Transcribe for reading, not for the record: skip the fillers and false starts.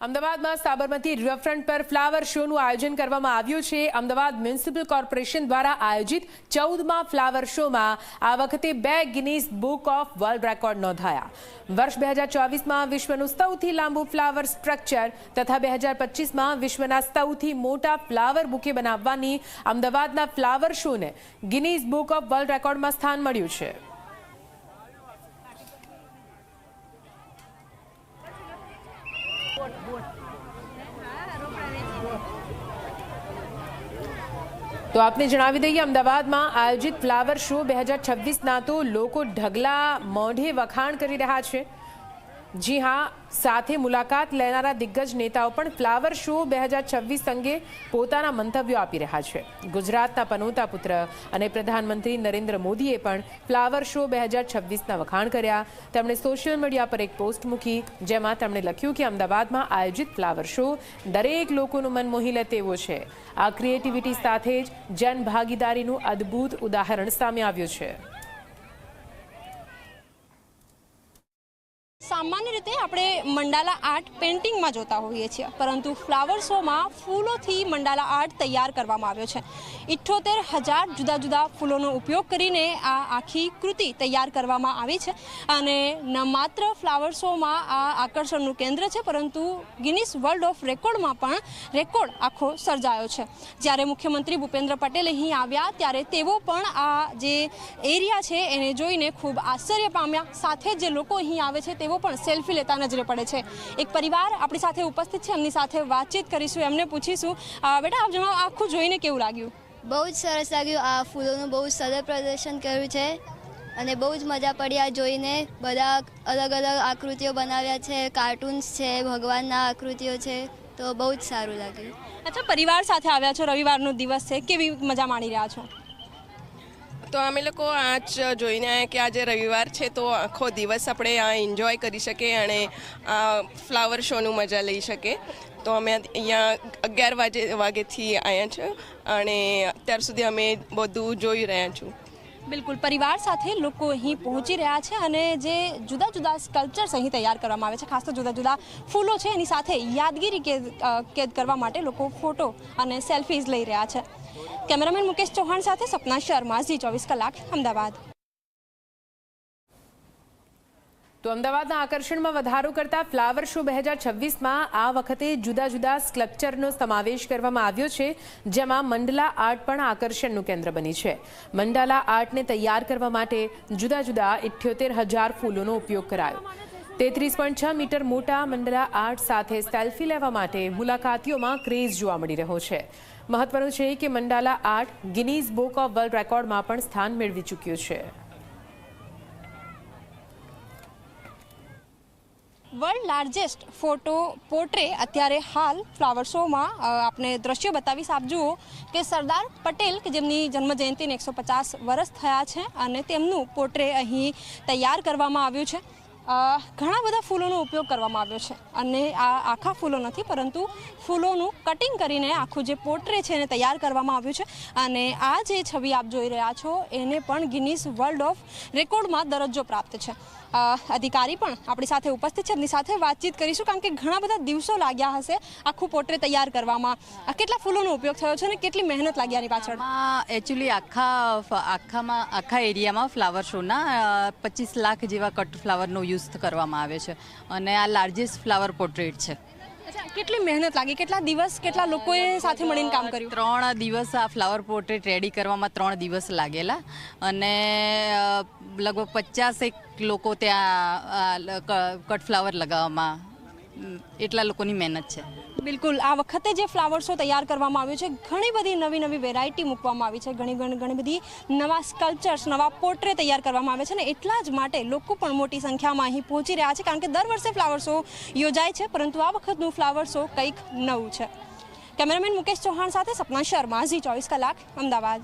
અમદાવાદમાં સાબરમતી રિવરફ્રન્ટ પર ફ્લાવર શોનું આયોજન કરવામાં આવ્યું છે। અમદાવાદ મ્યુનિસિપલ કોર્પોરેશન દ્વારા આયોજિત 14મા ફ્લાવર શોમાં આ વખતે 2 Guinness book of world record નોંધાયા। વર્ષ 2024માં વિશ્વનું સૌથી લાંબુ ફ્લાવર સ્ટ્રક્ચર તથા 2025માં વિશ્વના સૌથી મોટા ફ્લાવર બુકે બનાવવાની અમદાવાદના ફ્લાવર શોને ગિનીસ બુક ઓફ વર્લ્ડ રેકોર્ડમાં સ્થાન મળ્યું છે। तो आपने जणावी दईए अमदावादમાં आयोजित फ्लावर शो 2026ના तो लोको ढगला मोढे वखाण करी रहा है। जी हाँ, साथे मुलाकात लेनारा दिग्गज नेताओं पण फ्लावर शो 2026 अंगे पोताना मंतव्यो आपी रह्या छे। गुजरातना पनोता पुत्र अने प्रधानमंत्री नरेंद्र मोदीए पण फ्लावर शो 2026ना वखाण कर्या। તેમણે સોશિયલ મીડિયા પર એક પોસ્ટ મૂકી, જેમાં તેમણે લખ્યું કે અમદાવાદમાં આયોજિત ફ્લાવર શો દરેક લોકોનું મન મોહી લે તેવો છે। આ ક્રિએટિવિટી સાથે જ જનભાગીદારીનું અદ્ભુત ઉદાહરણ સામે આવ્યું છે। सामान्य रीते આપણે મંડાલા આર્ટ પેઇન્ટિંગમાં જોતા હોઈએ છીએ, પરંતુ ફ્લાવર શોમાં ફૂલોથી મંડાલા આર્ટ તૈયાર કરવામાં આવ્યો છે। 78,000 જુદા જુદા ફૂલોનો ઉપયોગ કરીને આ આખી કૃતિ તૈયાર કરવામાં આવી છે અને ન માત્ર ફ્લાવર શોમાં આ આકર્ષણનું કેન્દ્ર છે, પરંતુ ગિનીસ વર્લ્ડ ઓફ રેકોર્ડમાં પણ રેકોર્ડ આખો સર્જાયો છે। જ્યારે મુખ્યમંત્રી ભૂપેન્દ્ર પટેલ અહીં આવ્યા ત્યારે તેઓ પણ આ જે એરિયા છે એને જોઈને ખૂબ આશ્ચર્ય પામ્યા। સાથે જે લોકો અહીં આવે છે તેઓ પણ સેલ્ફી લેતા નજરે પડે છે। એક પરિવાર આપણી સાથે ઉપસ્થિત છે, એમની સાથે વાતચીત કરીશું, એમને પૂછીશું, બેટા આપ જણાવો આખું જોઈને કેવું લાગ્યું? બહુ જ સરસ લાગ્યું। આ ફૂલોનું બહુ સરસ પ્રદર્શન કર્યું છે અને બહુ જ મજા પડી આ જોઈને। બધા અલગ અલગ આકૃતિઓ બનાવ્યા છે, કાર્ટૂન્સ છે, ભગવાનના આકૃતિઓ છે, તો બહુ જ સારું લાગ્યું। અચ્છા, પરિવાર સાથે આવ્યા છો, રવિવારનો દિવસ છે, કેવી મજા માણી રહ્યા છો? તો અમે લોકો આજ જોઈને આવ્યા કે આજે રવિવાર છે તો આખો દિવસ આપણે આ એન્જોય કરી શકીએ અને આ ફ્લાવર શોનું મજા લઈ શકીએ। તો અમે અહીંયા 11 વાગ્યાથી આવ્યા છે અને અત્યાર સુધી અમે બધું જોઈ રહ્યા છું। બિલકુલ, પરિવાર સાથે લોકો અહીં પહોંચી રહ્યા છે અને જે જુદા જુદા સ્કલ્પચર્સ અહીં તૈયાર કરવામાં આવે છે, ખાસ તો જુદા જુદા ફૂલો છે, એની સાથે યાદગીરી કેદ કરવા માટે લોકો ફોટો અને સેલ્ફીઝ લઈ રહ્યા છે। કેમેરામેન મુકેશ ચૌહાણ સાથે સપના શર્મા, ઝી24 કલાક, અમદાવાદ। તો અમદાવાદના આકર્ષણમાં વધારો કરતા ફ્લાવર શો 2026માં આ વખતે જુદા જુદા સ્કલ્પચરનો સમાવેશ કરવામાં આવ્યો છે, જેમાં મંડલા આર્ટ પણ આકર્ષણનું કેન્દ્ર બની છે। મંડાલા આર્ટને તૈયાર કરવા માટે જુદા જુદા 78,000 ફૂલોનો ઉપયોગ કરાયો। 33.6 મીટર મોટા મંડલા આર્ટ સાથે સેલ્ફી લેવા માટે મુલાકાતીઓમાં ક્રેઝ જોવા મળી રહ્યો છે। મહત્વનું છે કે mandala art Guinness book of world રેકોર્ડમાં પણ સ્થાન મેળવી ચૂક્યું છે। વર્લ્ડ લાર્જેસ્ટ ફોટો પોર્ટ્રે અત્યારે હાલ ફ્લાવર શોમાં આપણે દ્રશ્યો બતાવીશ। આપ જુઓ કે સરદાર પટેલ કે જેમની જન્મજયંતિને 150 વર્ષ થયા છે અને તેમનું પોર્ટ્રે અહીં તૈયાર કરવામાં આવ્યું છે। ઘણા બધા ફૂલોનો ઉપયોગ કરવામાં આવ્યો છે અને આ આખા ફૂલો નથી, પરંતુ ફૂલોનું કટિંગ કરીને આખું જે પોર્ટ્રે છે એને તૈયાર કરવામાં આવ્યું છે અને આ જે છબી આપ જોઈ રહ્યા છો એને પણ ગિનીસ વર્લ્ડ ઓફ રેકોર્ડમાં દરજ્જો પ્રાપ્ત છે। અધિકારી પણ આપણી સાથે ઉપસ્થિત છે, એમની સાથે વાતચીત કરીશું, કારણ કે ઘણા બધા દિવસો લાગ્યા હશે આખું પોર્ટ્રે તૈયાર કરવામાં। કેટલા ફૂલોનો ઉપયોગ થયો છે અને કેટલી મહેનત લાગી આની પાછળ? એકચ્યુઅલી આખા એરિયામાં ફ્લાવર શોના 25 લાખ જેવા કટ ફ્લાવરનો યુઝ કરવામાં આવે છે અને આ લાર્જેસ્ટ ફ્લાવર પોર્ટ્રેટ છે। કેટલી મહેનત લાગી, કેટલા દિવસ, કેટલા લોકોએ સાથે મળીને કામ કર્યું? 3 દિવસ આ ફ્લાવર પોર્ટ્રેટ રેડી કરવામાં 3 દિવસ લાગેલા અને લગભગ 50 લોકો ત્યાં કટ ફ્લાવર લગાવવામાં, એટલા લોકોની મહેનત છે। બિલકુલ, આ વખતે જે ફ્લાવર શો તૈયાર કરવામાં આવ્યો છે, ઘણી બધી નવી વેરાયટી મૂકવામાં આવી છે, ઘણી બધી નવા સ્કલ્પચર્સ, નવા પોર્ટ્રે તૈયાર કરવામાં આવે છે ને એટલા જ માટે લોકો પણ મોટી સંખ્યામાં અહીં પહોંચી રહ્યા છે, કારણ કે દર વર્ષે ફ્લાવર શો યોજાય છે, પરંતુ આ વખતનું ફ્લાવર શો કંઈક નવું છે। કેમેરામેન મુકેશ ચૌહાણ સાથે સપના શર્મા, ઝી24 કલાક, અમદાવાદ।